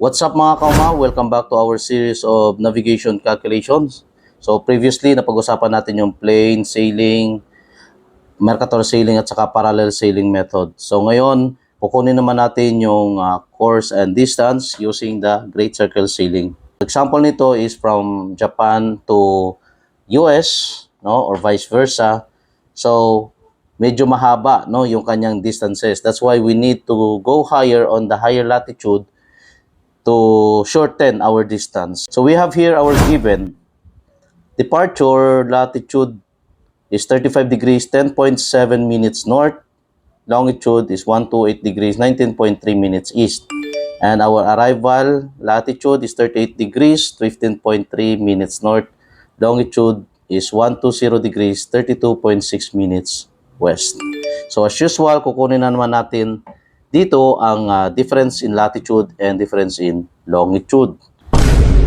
What's up mga kauma? Welcome back to our series of navigation calculations. So previously, napag-usapan natin yung plain sailing, Mercator sailing at saka parallel sailing method. So ngayon, kukunin naman natin yung course and distance using the Great Circle Sailing. Example nito is from Japan to US, no, or vice versa. So medyo mahaba, no, yung kanyang distances. That's why we need to go higher on the higher latitude to shorten our distance. So we have here our given departure latitude is 35 degrees 10.7 minutes north, longitude is 128 degrees 19.3 minutes east, and our arrival latitude is 38 degrees 15.3 minutes north, longitude is 120 degrees 32.6 minutes west. So as usual, kukunin na naman natin dito ang difference in latitude and difference in longitude.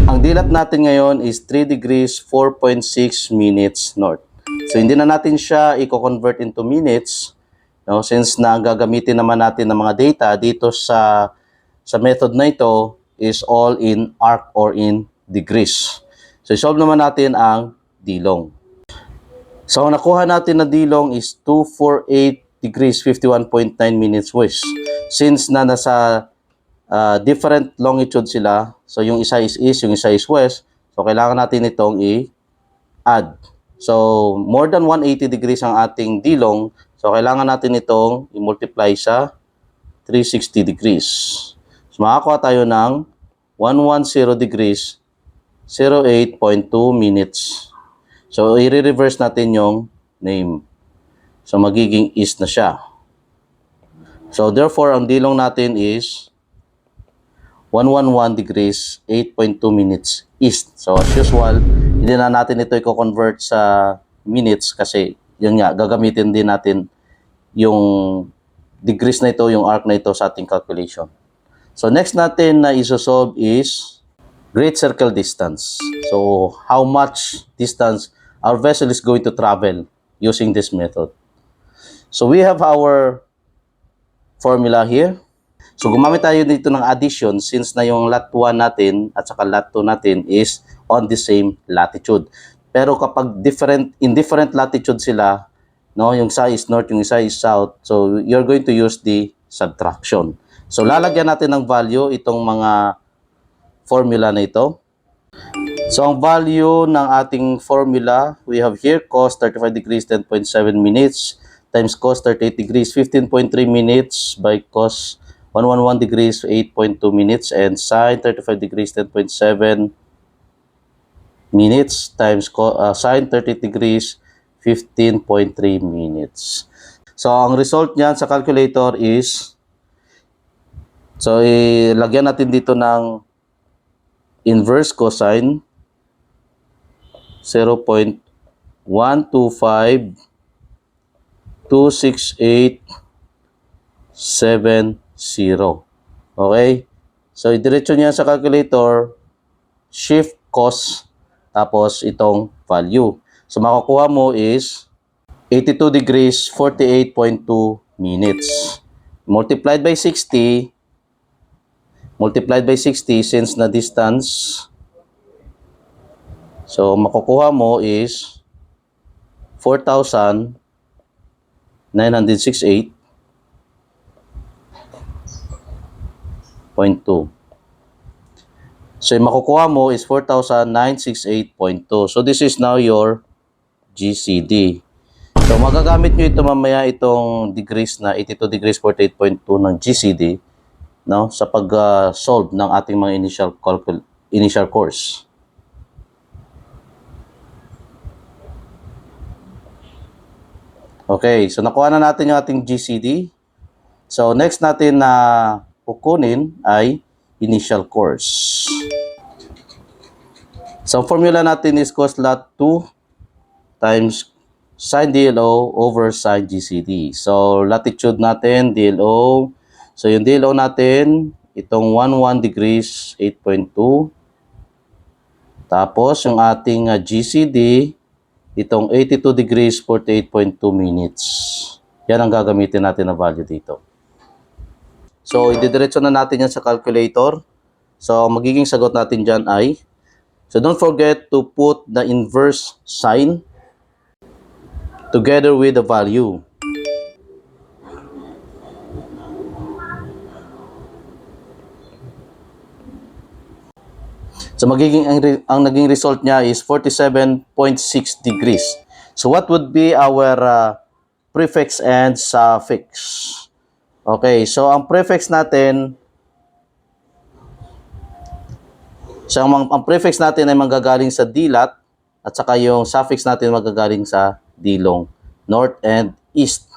Ang dilat natin ngayon is 3 degrees 4.6 minutes north. So hindi na natin siya i-convert into minutes, no, since na gagamitin naman natin ng mga data dito sa method na ito is all in arc or in degrees. So solve naman natin ang dilong. So ang nakuha natin na dilong is 248 degrees 51.9 minutes west. Since na nasa different longitude sila, so yung isa is east, yung isa is west, so kailangan natin itong i-add. So more than 180 degrees ang ating dilong, so kailangan natin itong i-multiply sa 360 degrees. So makakuha tayo ng 110 degrees 08.2 minutes. So i-reverse natin yung name. So magiging east na siya. So therefore, ang dilong natin is 111 degrees 8.2 minutes east. So as usual, hindi na natin ito i-convert sa minutes kasi yun nga, gagamitin din natin yung degrees na ito, yung arc na ito sa ating calculation. So next natin na isosolve is Great Circle distance. So how much distance our vessel is going to travel using this method. So we have our formula here. So gumamit tayo dito ng addition since na yung lot 1 natin at saka lot 2 natin is on the same latitude. Pero kapag in different latitude sila, no, yung isa is north, yung isa is south, so you're going to use the subtraction. So lalagyan natin ng value itong mga formula na ito. So ang value ng ating formula, we have here cos 35 degrees 10.7 minutes times cos 38 degrees 15.3 minutes by cos 111 degrees 8.2 minutes and sin 35 degrees 10.7 minutes times sin 30 degrees 15.3 minutes. So ang result niyan sa calculator is, so ilagyan natin dito ng inverse cosine 0.12526870. Okay? So idiretso niya sa calculator, shift cos, tapos itong value. So makukuha mo is 82 degrees 48.2 minutes. Multiplied by 60 since na distance. So makukuha mo is 4,968.2. So yung makukuha mo is 4,968.2. So this is now your GCD. So magagamit nyo ito mamaya itong degrees na 82 degrees 48.2 ng GCD, no, sa pag-solve ng ating mga initial course. Okay, so nakuha na natin yung ating GCD. So next natin na kukunin ay initial course. So formula natin is cos lot 2 times sin DLO over sin GCD. So latitude natin DLO. So yung DLO natin itong 11 degrees 8.2. Tapos yung ating GCD itong 82 degrees 48.2 minutes. Yan ang gagamitin natin na value dito. So ididiretso na natin yan sa calculator. So, magiging sagot natin dyan ay, so don't forget to put the inverse sign together with the value. So magiging ang naging result niya is 47.6 degrees. So what would be our prefix and suffix? Okay, so ang prefix natin, ang prefix natin ay manggagaling sa dilat at saka yung suffix natin manggagaling sa dilong, north and east.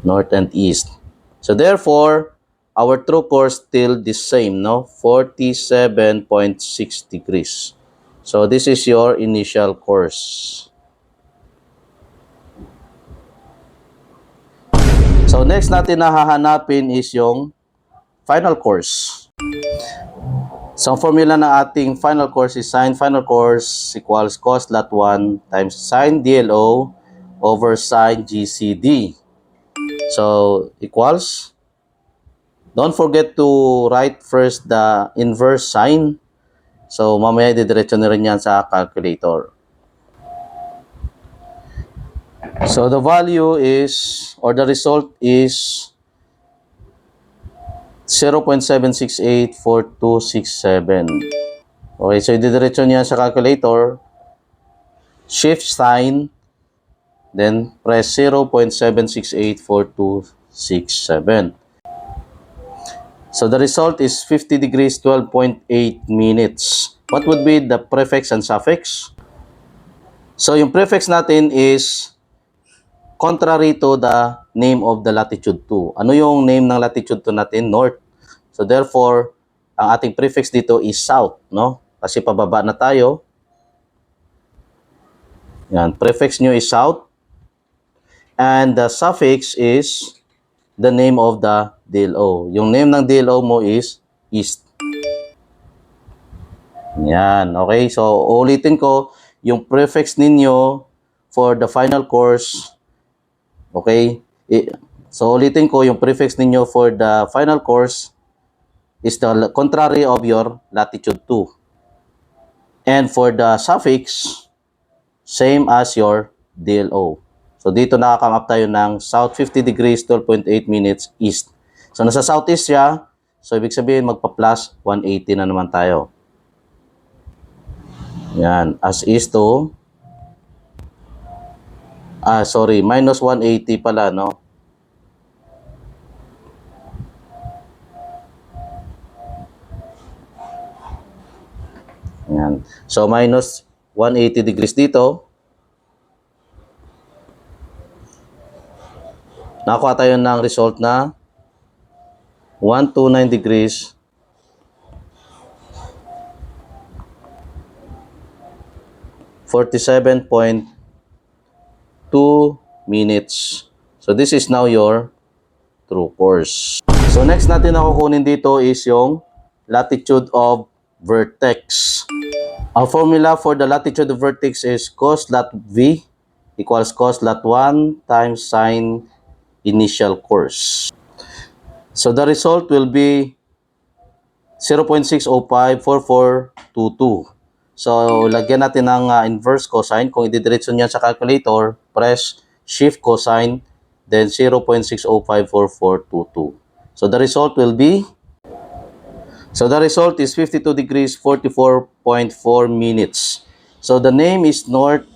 North and east. So therefore, our true course still the same, no? 47.6 degrees. So this is your initial course. So next natin na hahanapin is yung final course. So ang formula ng ating final course is sin final course equals cos lot 1 times sin DLO over sin GCD. So equals, don't forget to write first the inverse sign. So, mamaya didiretso na rin yan sa calculator. So, the value is, or the result is 0.7684267. Okay, so didiretso niya sa calculator. Shift sign, then press 0.7684267. So the result is 50 degrees 12.8 minutes. What would be the prefix and suffix? So yung prefix natin is contrary to the name of the latitude 2. Ano yung name ng latitude 2 natin? North. So therefore, ang ating prefix dito is south, no? Kasi pababa na tayo. Yan, prefix nyo is south. And the suffix is the name of the DLO. Yung name ng DLO mo is east. Yan, okay? So, ulitin ko, yung prefix ninyo for the final course, okay? So, ulitin ko, yung prefix ninyo for the final course is the contrary of your latitude 2. And for the suffix, same as your DLO. So, dito nakakam up tayo ng south 50 degrees, 12.8 minutes, east. So, nasa southeast siya. So, ibig sabihin, magpa-plus 180 na naman tayo. Yan. As is to, minus 180 pala, no? Yan. So, minus 180 degrees dito. Nakakuha tayo ng result na 129 degrees 47.2 minutes. So this is now your true course. So next natin na kukunin dito is yung latitude of vertex. Our formula for the latitude of vertex is cos lat V equals cos lat 1 times sin initial course. So the result will be 0.6054422. So lagyan natin ng inverse cosine. Kung ididiretso niya sa calculator, press shift cosine, then 0.6054422. So the result will be, so the result is 52 degrees 44.4 minutes. So the name is north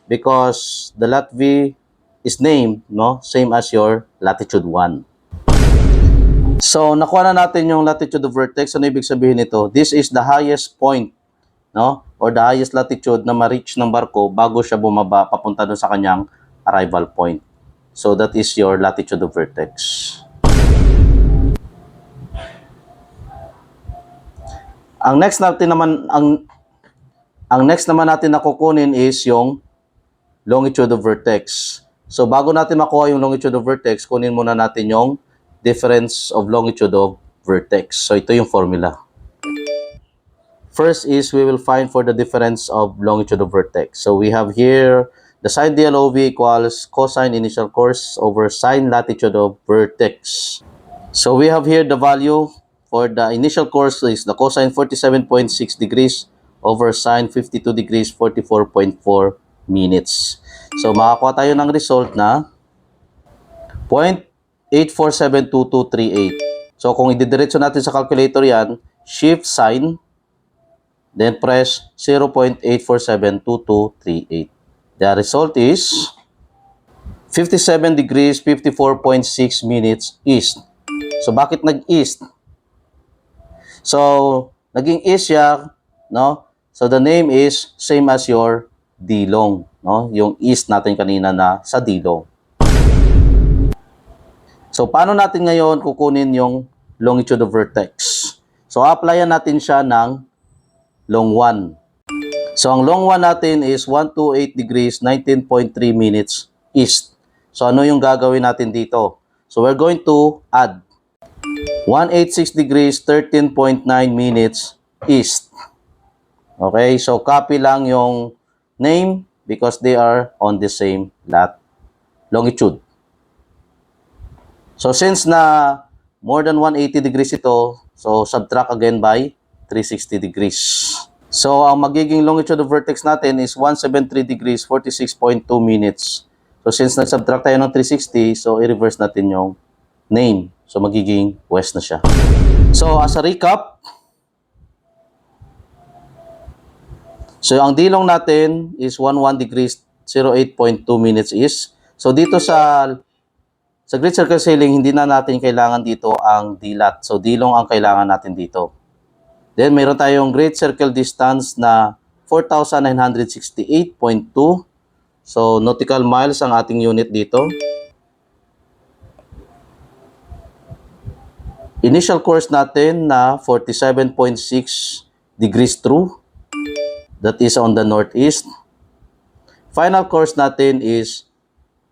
because the lat V is named, no? Same as your latitude 1. So, nakuha na natin yung latitude of vertex. Ano ibig sabihin nito? This is the highest point, no? Or the highest latitude na ma-reach ng barko bago siya bumaba papunta doon sa kanyang arrival point. So, that is your latitude of vertex. Ang next naman natin na kukunin is yung longitude of vertex. So, bago natin makuha yung longitude of vertex, kunin muna natin yung difference of longitude of vertex. So, ito yung formula. First is we will find for the difference of longitude of vertex. So, we have here the sin DLOV equals cosine initial course over sin latitude of vertex. So we have here the value for the initial course is the cosine 47.6 degrees over sine 52 degrees 44.4 minutes. So makakuha tayo ng result na 0.84722238. So kung ididiretso natin sa calculator yan, shift sine, then press 0.84722238. The result is 57 degrees 54.6 minutes east. So bakit nag-east? So naging east siya, no? So the name is same as your dilong, no? Yung east natin kanina na sa dilong. So paano natin ngayon kukunin yung longitude of vertex? So applyan natin siya ng long 1. So ang long 1 natin is 128 degrees 19.3 minutes east. So ano yung gagawin natin dito? So we're going to add 186 degrees 13.9 minutes east. Okay, so copy lang yung name because they are on the same longitude. So since na more than 180 degrees ito, so subtract again by 360 degrees. So ang magiging longitude of vertex natin is 173 degrees 46.2 minutes. So since nag-subtract tayo ng 360, so i-reverse natin yung name. So magiging west na siya. So as a recap, so ang dilong natin is 11 degrees 08.2 minutes east. So dito sa Great Circle Sailing, hindi na natin kailangan dito ang dilat. So dilong ang kailangan natin dito. Then mayroon tayong Great Circle distance na 4,968.2. So nautical miles ang ating unit dito. Initial course natin na 47.6 degrees true. That is on the northeast. Final course natin is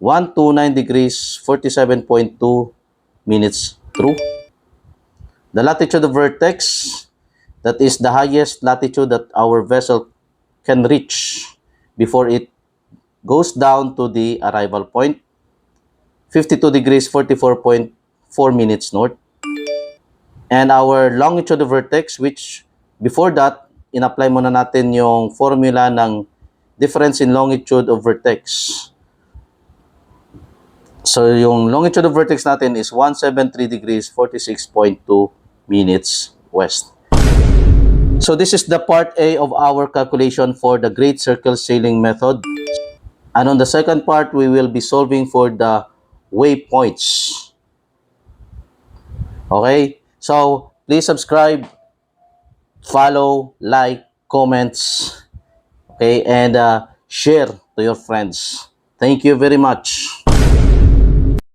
129 degrees 47.2 minutes true. The latitude of vertex, that is the highest latitude that our vessel can reach before it goes down to the arrival point, 52 degrees 44.4 minutes north. And our longitude of vertex, which before that, in-apply muna natin yung formula ng difference in longitude of vertex. So yung longitude of vertex natin is 173 degrees 46.2 minutes west. So this is the part A of our calculation for the Great Circle Sailing method. And on the second part, we will be solving for the waypoints. Okay? So please subscribe, follow, like, comments, okay, and share to your friends. Thank you very much.